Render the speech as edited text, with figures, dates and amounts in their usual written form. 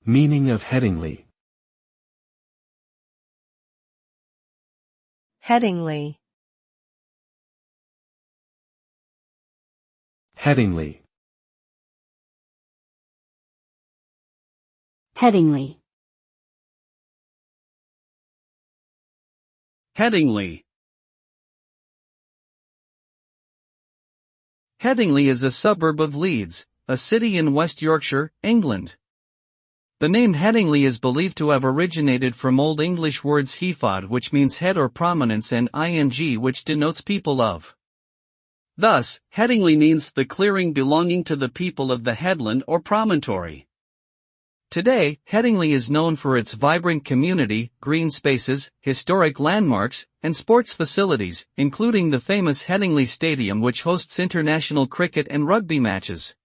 Meaning of Headingley. Headingley. Headingley. Headingley. Headingley. Headingley is a suburb of Leeds, a city in West Yorkshire, England. The name Headingley is believed to have originated from Old English words heafod, which means head or prominence, and ing, which denotes people of. Thus, Headingley means the clearing belonging to the people of the headland or promontory. Today, Headingley is known for its vibrant community, green spaces, historic landmarks, and sports facilities, including the famous Headingley Stadium, which hosts international cricket and rugby matches.